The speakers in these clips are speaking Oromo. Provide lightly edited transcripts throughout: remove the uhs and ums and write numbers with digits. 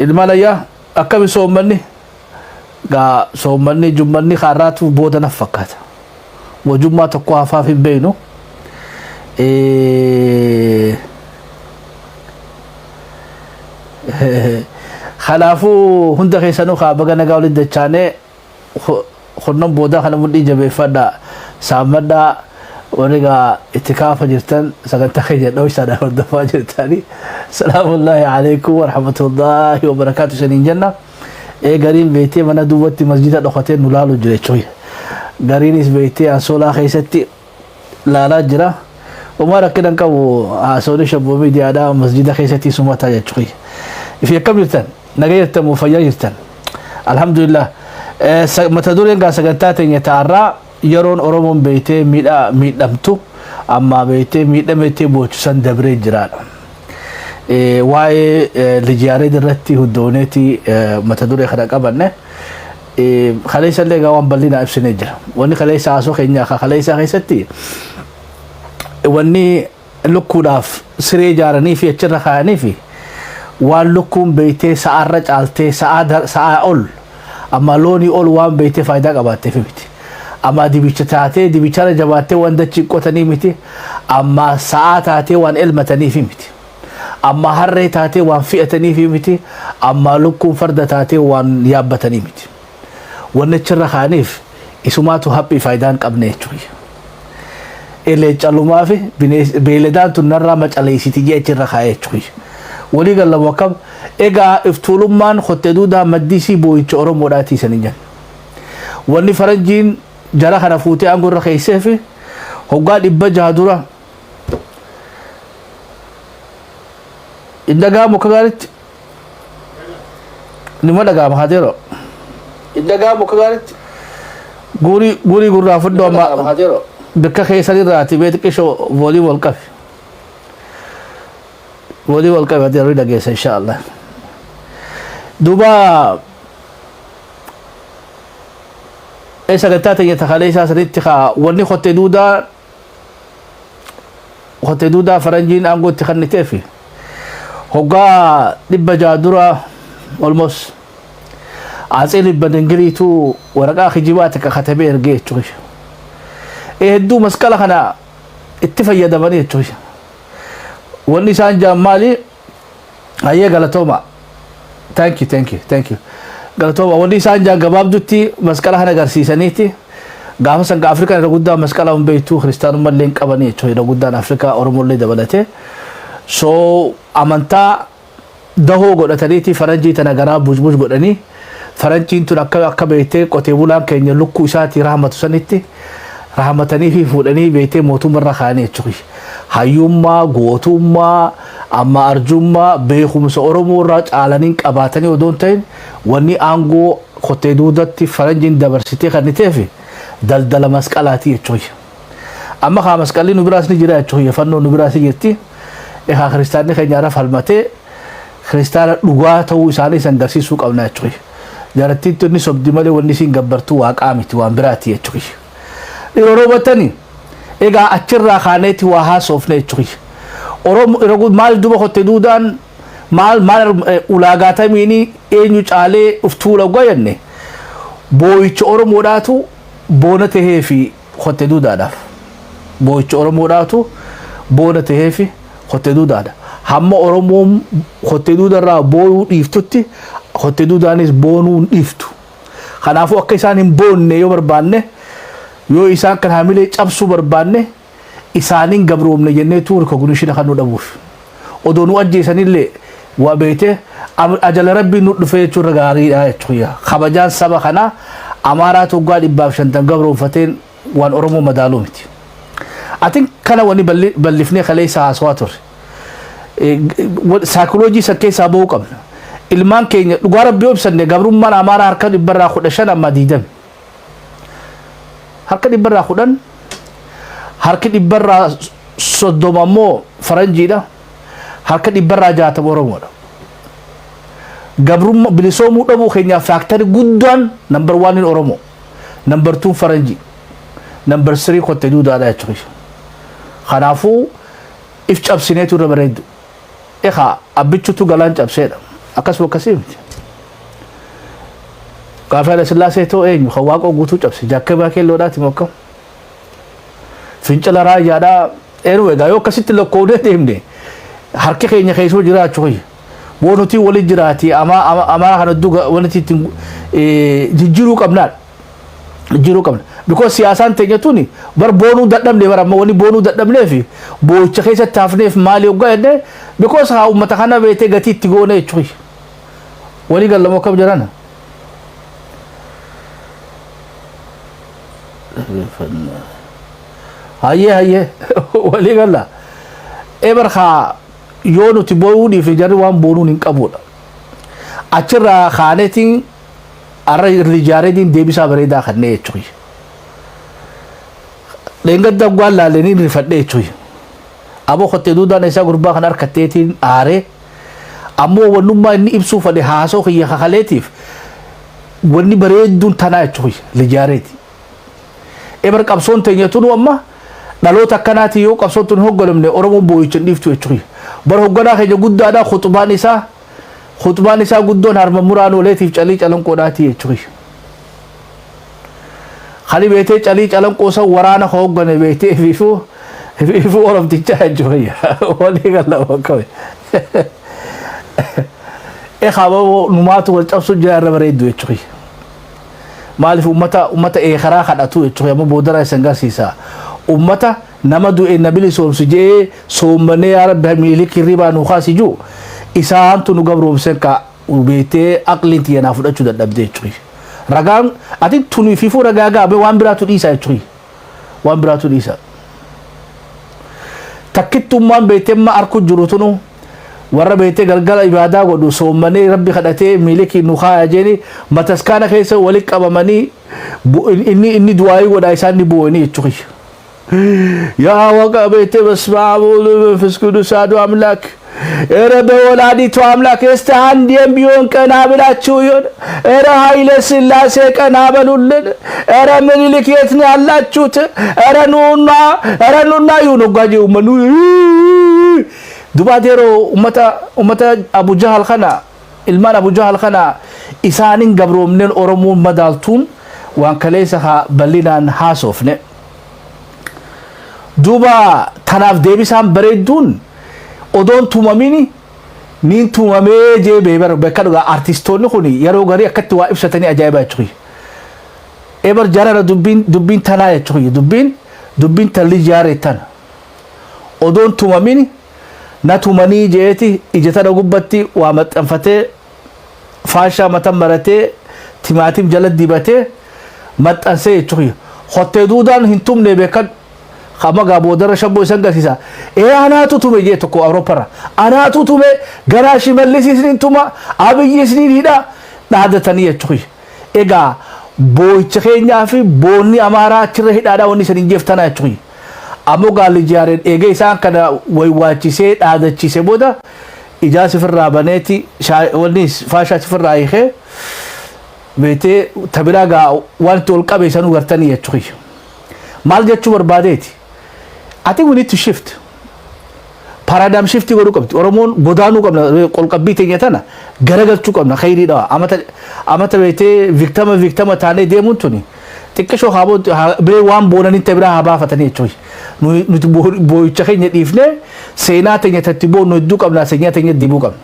الماليا أكمل سومني قا سومني جمني خارات وبودا نفكات وجمعة تقوى في بينه خلافو هند خيسانو خابغا نغاولي دچانه خنن بودا خنا مدي جبه فدا سامدا ورغا اتكاف جرتن سغنت خيج دو سدا ودفا جرتاني سلام الله عليكم ورحمه الله وبركاته سنين جنة غرين بيتي منا دوبتي مسجد دخوتين نلالو جريچوي غرين اس بيتي اسولا خيستي لا لا جرا وما ركدن كو اسولي شبو ميديا دا مسجد خيستي سمتا جريچوي في كم جرتن نغيرت مفيا جرتن الحمد لله متدورين غا سغنتاتين يتعرى يرون أورومون بيتي ميدمتو أما بيتي ميدمتي بوچسان دبري جران واي لجياري درتي هدونيتي متدوري خدا قبلنا خليسا اللي غوان بلنا افسي نجر واني خليسا عسو خينيا خليسا خيستي واني لكو داف سري جارني في اتشر خاني في وان لكم بيتي سعرج عالتي سعا أول أما لوني أول وان بيتي فايدا قباتي في بيتي أما دي بيشتاتي دي بيشارة جباتي وان دا چيقوتني ميتي أما ساعاتاتي وان علمتني في ميتي أما هريتاتي وان فئتني في ميتي أما لكم فردتاتي وان يابتني ميتي وان نتشر خانيف إسماتو هبي فايدان قبني چوي إلي چلو مافي بيلدان تنرى مجاليسي تيجي چر خاية چوي ولي قال لبوكب إيقا افتولمان خطدو دا مديسي بوي چورو مراتي سنجان واني فرنجين جرى خنا فوتي أنقول رخيسه في هو قال إبجه دورا إذا قام وكذلك لماذا قام هذيرو إذا قام وكذلك قولي رافض ما هذيرو بكا خيسالي راتي بيتك شو فولي والكف هذيرو يدقيس إن شاء الله دوبا إيش قلتها يتخليش أسرت خا وني خط دودا فرنجين أنقو تخني تفي هوجا لب جادورا والموس عسيل البنجري تو ورقة خجيباتك ختبير جيت شوش إيه دو مسكلة خنا اتفاق دبني شوش وني سان جمالي هيا غلطوما thank you galatooma wali saanja gabaab dutti maskala hana garsiisaniiti gaafa san Afrika ira guddaa maskala un beeytu Kristaanu malleen qabanii jechuudha ira guddaan Afrika Oromollee dabalate so amantaa dahoo godhataniiti faranjii tana garaa bujbuj godhanii faranjiin tun akka beeytee qotee bulaan keenya lukkuu isaati rahmatu sanitti rahmatanii fi fuudhanii beeytee mootummarra kaanii jechuudha hayyummaa gootummaa amma arjummaa beekumsa Oromoo irraa caalaniin qabaatanii odoon ta'in wanni aangoo qotee duudatti faranjiin dabarsitee kan ta'eefi daldala masqalaati jechuudha. Amma haa masqalli nu biraas ni jira jechuudha fannoo nu biraas jirti. Ehaa kiristaanni keenya irraa falmatee kiristaana dhugaa ta'uu isaanii san garsiisuu qabna jechuudha. Jarattiitti inni sobdi malee wanni siin gabbartuu waaqaa miti waan biraati jechuudha. Yeroo roobatanii egaa achirraa kaaneeti waa haasofne jechuudha. Oromoo irra maal duba qotee duudaan maal ulaagaatamiini eenyu caalee uftuula goyanne booyicha Oromoodhaatu boona tahee fi qotee duudaadhaaf booyicha Oromoodhaatu boona tahee fi qotee duudaadha hamma Oromoon qotee duudarraa booyuu dhiiftutti qotee duudaanis boonuu dhiiftu kanaafuu akka isaan hin boonne yoo barbaanne yoo isaan kan hamilee cabsuu barbaanne isaanin gabroomne jennee tuur ko gunishina kan nu dhabuuf odoo nu ajjeesanillee waa beeyte ajala rabbi nu dhufee jechuun gaariidha jechuudha kabajaan saba kana amaaraa toggaa 150 gabroonfateen waan Oromoo madaaluu miti atin kana wani ballifnee kaleessa haasawaa ture saayikooloojii san keessaa bahuu qabna ilmaan keenya dhugaa rabbii obsanne gabrummaan amaaraa harka 115 amma 20 harka 110 harka 130 ammoo faranjiidha harka 160 Oromoodha gabrummaa bilisoomuu dhabuu keenya faaktarii guddaan number 1 in Oromoo number 2 faranji number 3 qotee duudaadha jechuudha kanaafuu if cabsineetu irra bareeddu eegaa abbichuutu galaan cabseedha akkasuma akkasii miti gaafa Sillaasee too eenyu kan Waaqoo guutuu cabse jaakabaa keelloodhaati mokkam fincila raayyaadhaa egaa yoo akkasitti lakkoofnee deemne harki keenya keessoo jiraachuu kiyya boonutii waliin jiraati amaa kana duga wanti ittiin jijjiiruu qabnaadha jijjiiruu qabna because siyaasaan teenya tuni bar boonuu dadhabne bar amma wani boonuu dadhabnee fi boo'icha keessatti hafneef maali hoggaa jennee because haa uummata kana beetee gatii itti goone jechuu kiyya walii gallamoo akkam jirana hayyee walii galla ebar haa yoo nuti boonuu dhiifne jarri waan boonuun hin qabudha achirraa kaanetiin arra rijaareetiin deebisaa bareedaa kannee jechuu dheengadda gwaan laalanii rifadhee jechuu aboo kottee duudaan isaa gurbaa kan harkatteetiin aaree ammoo wannummaa inni ibsuu fadhe haasoo kiyya kakaleetiif wanni bareedduun tanaa jechuu rijaareeti ebar qabsoon teenyatunu amma dhaloota akkanaati yoo qabsoon tun hoggalamne Oromoon boo'icha dhiiftu jechuu bar hogganaa keenya guddaadhaa khutbaan isaa guddoon harma muraan oleetiif calii calanqoodhaati jechuu khali beetee calii calanqoo san waraana hoggane beetee fiifuu oromtichaa jechuu walii galla wakkame eekhaaboo numaatu wal cabsu jiraarra bareeddu jechuu maaliif ummata eekaraa kadhatu jechuu amma boodara isan garsiisaa ummata nama du'e nabili soomsu jee soommanee yaa rabbi miilii kirribaa nu kaasiju isaantu nu gabroomsen ka beetee aqliinti yanaa fudhachuu dadhabde jechuu ragaan ati tuni fiifuu ragaa gaabe waan biraatu dhiisa jechuu waan biraatu dhiisa takkittummaan beetee ma arku jiru tunu warra beetee galgala ibaadaa godhu soommanee rabbi kadhatee miilii nu kaaya jeeni mataskaana keessa walitti qabamanii inni du'aayii godhaa isaan ni bu'anii jechuu يا وقع بيتي بسمع بولو في سكودو سادو أملاك إرى بولادي تو أملاك استهان ديم بيون كنابلا تشويون إرى هاي لسلاسي كنابلولن إرى منيلك يتني الله تشوت إرى نونا يونو قاجي ومنو دوبا ديرو أمتا أبو جهل خنا ilmaan Abu Jahal kana isaanin gabroomneen Oromoon madaaltuun waan kaleessa bal'inaan haasofne duuba tanaaf deebisaan bareedduun odoon tumamini niin tumamee jee beebar bakka dhugaa artistoonni kun yeroo garii akkatti waa ibsatanii ajaa'ibaa jechuudha ebar jarara dubbiin tanaa jechuudha dubbiin talli jaaree tana odoon tumamini na tumanii jeeti ijata gubbatti waa maxxanfatee faashaa matan maratee timaatim jala dibatee maxxansee jechuudha hottee duudaan hin tumne beekan kama gaabodara shabbo isan gasisa anaatu tume jee tokko Awurooppara anaatu tume garaa shimallisisnin tuma abiyyisnin hidha dhaadatanii jechuudha egaa boo'icha keenyaa fi boonni amaaraa achirra hidhaadhaa wanni isin injeeftanaa jechuudha ammoo gaalli jaareen eega isaan kana waywaachisee dhaadachise booda ijaa sifirraa baneeti wanni faashaa sifirraa hiikee beetee tabiraa gaa wanti ol qabe isanuu gartanii jechuudha maal jechuu barbaadeeti I think we need to shift paradigm shift godhuu qabdi Oromoon godaanuu qabna qolqabbii teenya tana garagalchuu qabna khayriidha amata beetee victima taanee deemuun tuni xiqqashoo bee waan boonanii tabiraa haa baafatanii jechuudha nuti boo'icha keenya dhiifnee seenaa teenya tatti boonnu hedduu qabna seenaa teenya dibuu qabna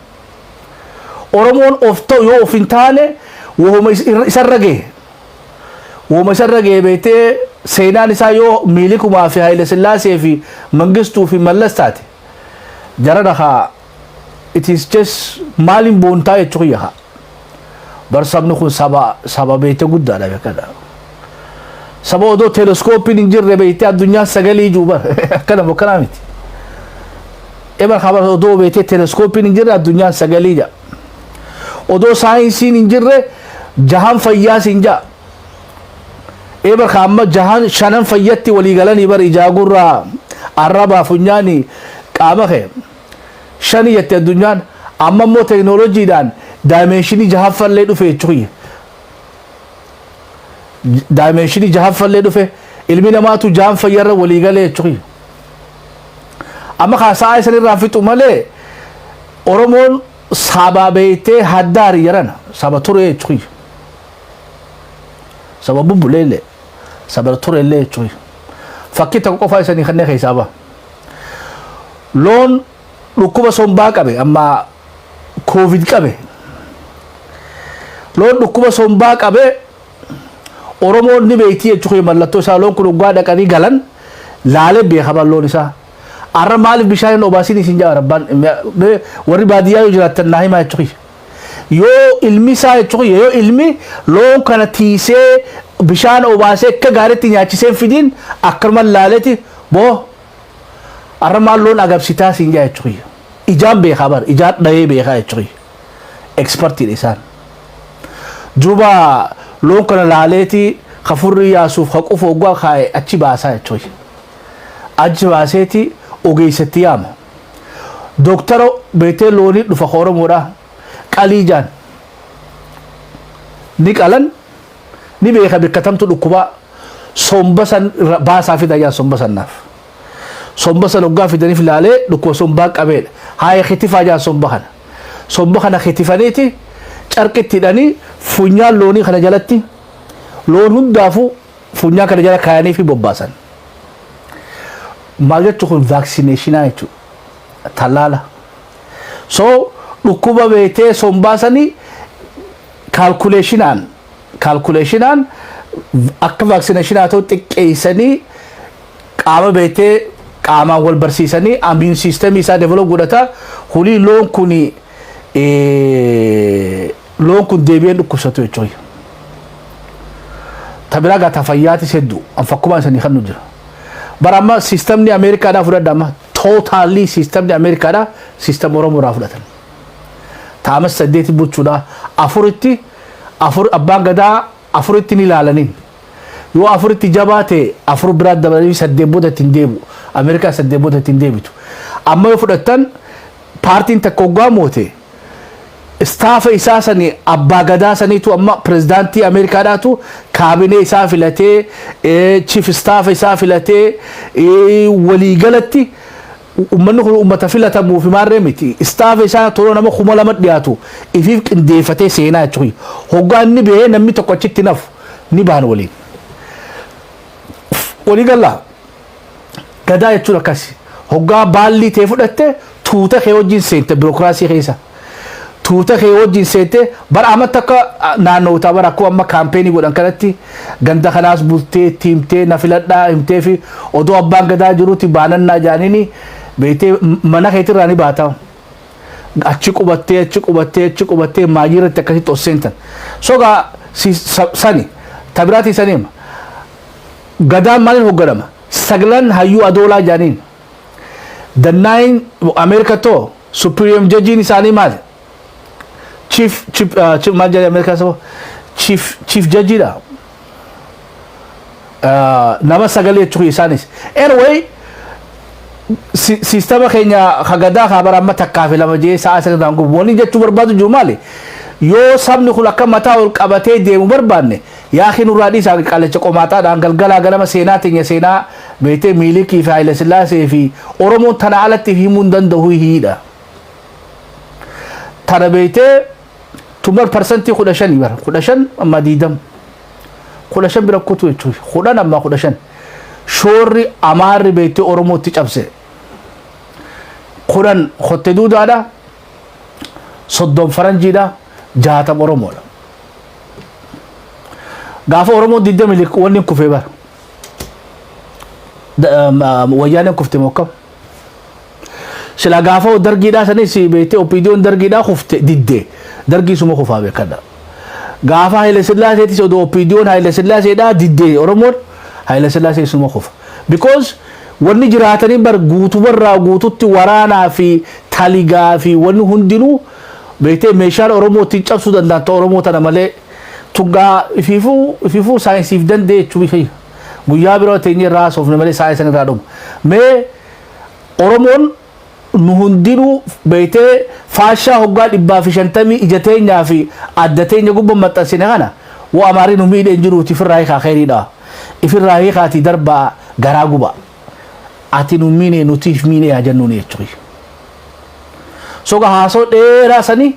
Oromoon of ta'u yoo of hin taane wooma isarra ga'e wooma isarra ga'e beetee seenaan isaa yoo miilikumaa fi Haile Sillaasee fi Mangistuu fi Mallas taate jaradha it is just maalin boontaa jechuudha bar sabni kun saba beete guddaadha beekadha saba odoo teleskooppiin hin jirre beete addunyaan sagalii juba akkana bokkana miti ebar khabar odoo beete teleskooppiin hin jirre addunyaan sagalii ja odoo saayinsiin hin jirre jahan fayyaas hin jaa ebar khamma jahan shanan fayyatti walii galanii bar ijaagurraa arrabaa funyaani qaama kee shani yette addunyaan amma immoo teknooloojiidhaan daayimenshinii jahaffallee dhufe jechuudha daayimenshinii jahaffallee dhufe ilmi namaatu jahan fayyarra walii galee jechuudha amma kaasaa isanirraa fixu malee Oromoon saba beete haddari yaran saba ture chui saba bubulele saba ture le chui fakita ko fa isani khanne khaysaba lon dhukuba somba qabe amma covid qabe lon dhukuba somba qabe oromo ni beeti chui mallato sa lon ku gwada qani galan laale be khabar lon isa armal bishayn obasini sinja rabban wari badiya yujratan nahi ma chui yo ilmi sa chui yo ilmi lon kana tise bishan obase ka gareti nyachise fidin akramal laleti bo armal lon agab sita sinja chui ijab be khabar ijab daye be kha chui expert lisan juba lon kana laleti khafuri yasuf khaqufo gwa khay achi basa chui achi baseti ogeysati ama doktoro bete loni dufa khoro mura qalijan nikalan ni be khabi katamtu dukuba sombasan basa fi daya sombasan naf sombasan ogga fi dani filale duko somba qabe hay khitifa ja sombahan sombahana khitifaneti charqiti dani funya loni khana jalatti lon hundafu funya kana jala kayani fi bobbasan maga tukun vaccination aitu talala so dukuba bete sombasani calculation akka vaccination ato tikkeysani qama bete qama wal barsisani immune system isa develop godata huli lon kuni lon kun debien dukusato echoy tabiraga tafayati seddu anfakuma sani khanu jira barama system ni America da fudadama totally system ni America da system oromo rafudatan tamas sadeti buchuda afur abangada afuritti ni lalanin yo afuritti jabate afur brad da sadeboda tindebu America sadeboda tindebitu amma fudatan party takogwa mote staff isasani abagada sanitu amma presidenti America datu cabinet isa filate chief staff isa filate wali galati ummannu ummata filata mu fi marremiti staff isa toro nama khumala madiyatu ifif indefate sena chui hoganni be nammi to kochitti naf ni ban wali galla gada yachura kasi hogga balli te fudatte tuuta khewjin sente bureaucracy khisa tuuta khewjin sente bar amataka nano tabara ko amma campaign godan kanatti ganda khalas bulte timte nafiladda imte fi odo abban gada juruti bananna janini bete mana khaitirani bata achi qubatte majira takasi to sentan soga sani tabirati sanim gada malin hogadama saglan hayu adola janin the 9 America to supreme judge ni sani mal chief major America so chief judge da nama sagale chui sanis anyway sistema kenya khagada khabara matakafila maje sa sa dangu woni je turbadu jumale yo sabni khulaka mata ul qabate de mubarbanne ya khinu radi sa qale chqomata dan galgala galama senati nya sena bete miliki fa ila silase fi oromo tana alati fi mundan da hida tarabete tumar percenti khudashan ibar khudashan amma didam khudashan birakutu echu khudan amma khudashan shorri amar bete oromo ticabse Quran khotte duda da soddom faranji da jahata oromo da gafa oromo didda milik wonni ku febar wayane kufte mokam sila gafa dargi da sani si bete opinion dargi da khufte didde dargi sumo khufa be kada gafa hayle sillase ti sodo opinion hayle sillase da didde oromo hayle sillase sumo khufa because wani jiratani bar gutu barra gututti warana fi taliga fi wani hundinu bete meshar oromo tincabsu danda to oromo tana male tuga ififu science if dande chubi fi guya biro teni ras of male science ngi radum me oromon nuhundinu bete fasha hogga dibba fi shantami ijatenya fi addatenya gubba matasina hana wa amari no mi de njuruti fi rai kha khairi da ifi rai khati darba garaguba atinu mine nutif mine ya jannuni echui soga haasoo dheeraa sanii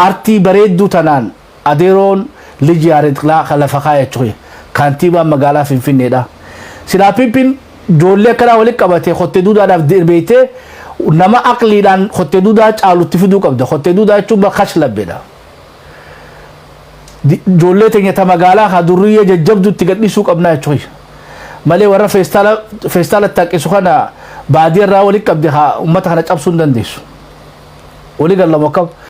aartii bareedduu tanaan adeeroon liji yaareed lafa kaaya cuye kaantiibaan magaalaa Finfinneedha. Silaa Pimpin ijoollee akkanaa walitti qabatee Qottee Duudaadhaaf beeytee nama aqliidhaan Qottee Duudaa caalutti fiduu qabda. Qottee Duudaa jechuun bakkash labbeedha. Ijoollee teenya ta magaalaa haa durriyyee jajjabduutti gadhiisuu qabnaa jechuudha. Malee warra feestaala taqqisu kana baadiyyaa irraa walitti qabde haa uummata kana cabsuu hin dandeessu. Walii galla mokkam.